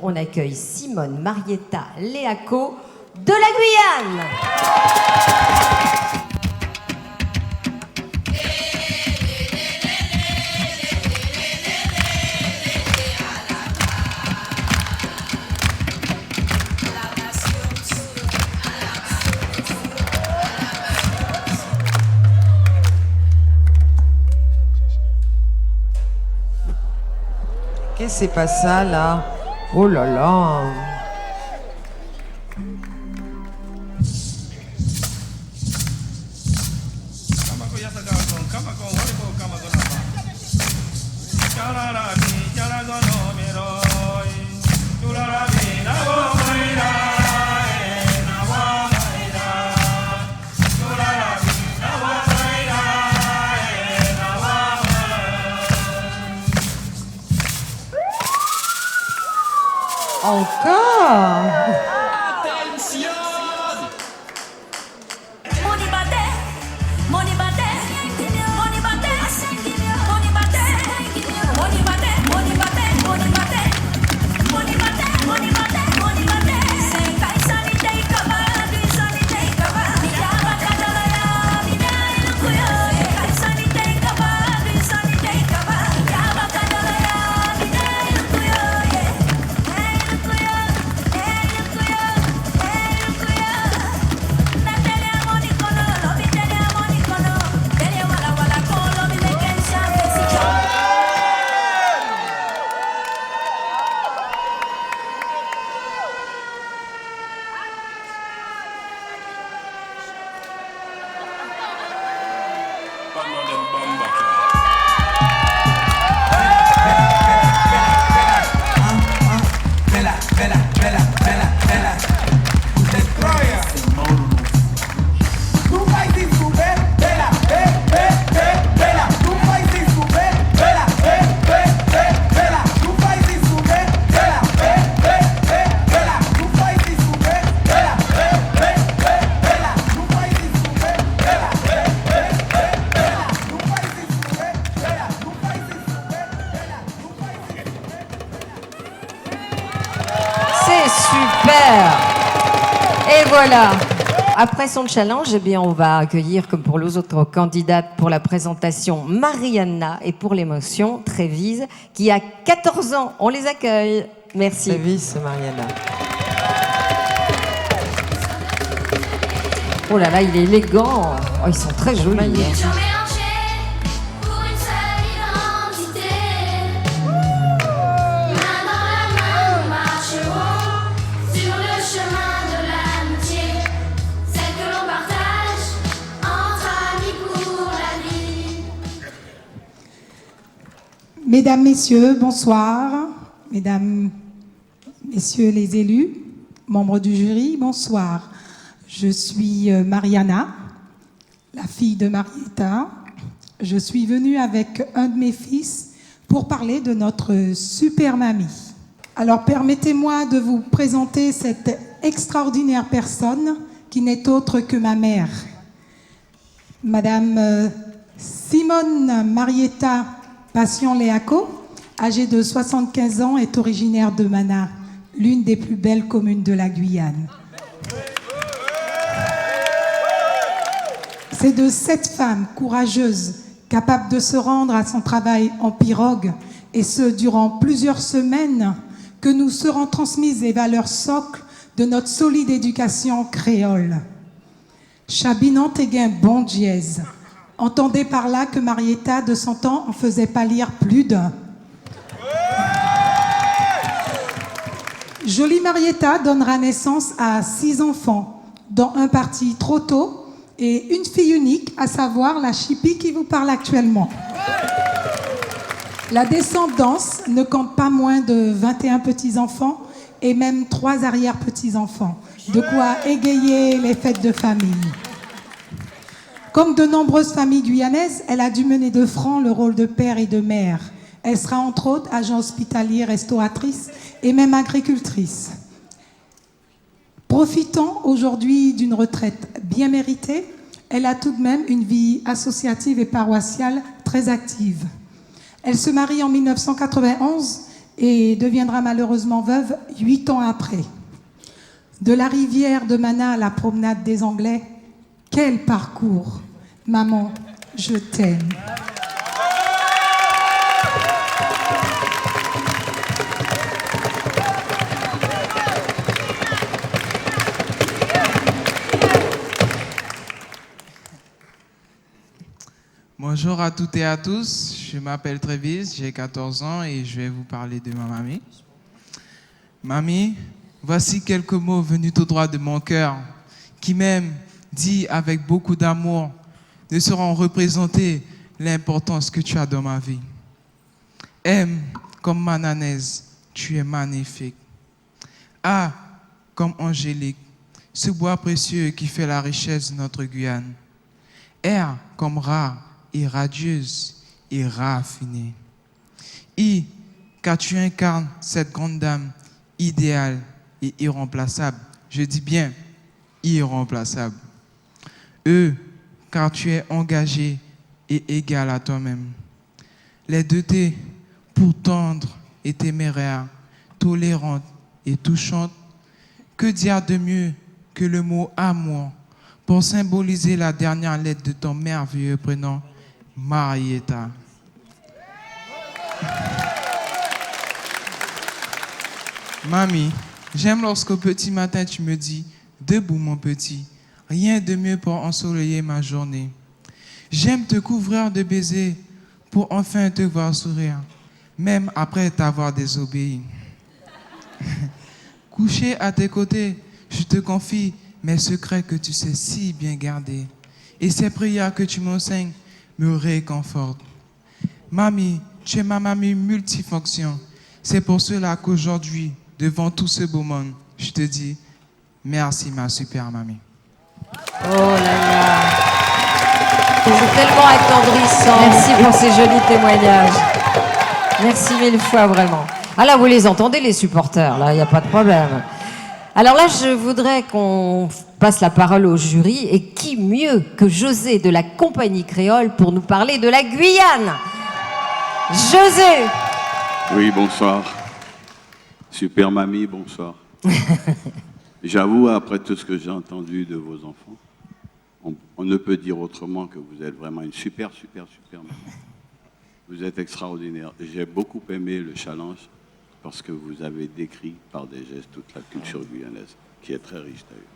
On accueille Simone Marietta Léaco de la Guyane. Qu'est-ce que c'est pas ça là? Oh là là! Encore? Super! Et voilà. Après son challenge, eh bien, on va accueilir, comme pour les autres candidates pour la présentation, Mariana et pour l'émotion, Trévise, qui a 14 ans. On les accueille. Merci. Trévise, Mariana. Oh là là, il est élégant. Oh, ils sont très jolis. Magnifique. Mesdames, Messieurs, bonsoir. Mesdames, Messieurs les élus, membres du jury, bonsoir. Je suis Mariana, la fille de Marietta. Je suis venue avec un de mes fils pour parler de notre super mamie. Alors permettez-moi de vous présenter cette extraordinaire personne qui n'est autre que ma mère. Madame Simone Marietta Passion Léaco, âgée de 75 ans, est originaire de Mana, l'une des plus belles communes de la Guyane. C'est de cette femme courageuse, capable de se rendre à son travail en pirogue, et ce, durant plusieurs semaines, que nous serons transmises les valeurs socles de notre solide éducation créole. Chabinante et gain bon dièse. Entendez par là que Marietta, de son temps, en faisait pas lire plus d'un. Jolie Marietta donnera naissance à 6 enfants, dont un parti trop tôt et une fille unique, à savoir la Chipi qui vous parle actuellement. La descendance ne compte pas moins de 21 petits-enfants et même 3 arrière-petits-enfants, de quoi égayer les fêtes de famille. Comme de nombreuses familles guyanaises, elle a dû mener de front le rôle de père et de mère. Elle sera entre autres agent hospitalier, restauratrice et même agricultrice. Profitant aujourd'hui d'une retraite bien méritée, elle a tout de même une vie associative et paroissiale très active. Elle se marie en 1991 et deviendra malheureusement veuve 8 ans après. De la rivière de Mana à la promenade des Anglais, quel parcours! Maman, je t'aime. Bonjour à toutes et à tous, je m'appelle Trévise, j'ai 14 ans et je vais vous parler de ma mamie. Mamie, voici quelques mots venus tout droit de mon cœur, qui m'aiment, dit avec beaucoup d'amour, ne sauront représenter l'importance que tu as dans ma vie. M comme mananaise, tu es magnifique. A comme angélique, ce bois précieux qui fait la richesse de notre Guyane. R comme rare et radieuse et raffinée. I, car tu incarnes cette grande dame idéale et irremplaçable. Je dis bien irremplaçable. E, car tu es engagée et égale à toi-même. Les deux T, pour tendre et téméraire, tolérante et touchante. Que dire de mieux que le mot amour pour symboliser la dernière lettre de ton merveilleux prénom, Marietta. Mamie, j'aime lorsqu'au petit matin tu me dis « Debout mon petit, rien de mieux pour ensoleiller ma journée. » J'aime te couvrir de baisers pour enfin te voir sourire, même après t'avoir désobéi. Couché à tes côtés, je te confie mes secrets que tu sais si bien garder. Et ces prières que tu m'enseignes me réconfortent. Mamie, tu es ma mamie multifonction. C'est pour cela qu'aujourd'hui, devant tout ce beau monde, je te dis merci ma super mamie. Oh là là. C'est tellement attendrissant. Merci pour ces jolis témoignages. Merci mille fois, vraiment. Ah là, vous les entendez, les supporters, là, il n'y a pas de problème. Alors là, je voudrais qu'on passe la parole au jury. Et qui mieux que José de la Compagnie Créole pour nous parler de la Guyane? José! Oui, bonsoir. Super mamie, bonsoir. J'avoue, après tout ce que j'ai entendu de vos enfants, on ne peut dire autrement que vous êtes vraiment une super mamie. Vous êtes extraordinaire. J'ai beaucoup aimé le challenge parce que vous avez décrit par des gestes toute la culture guyanaise, qui est très riche d'ailleurs.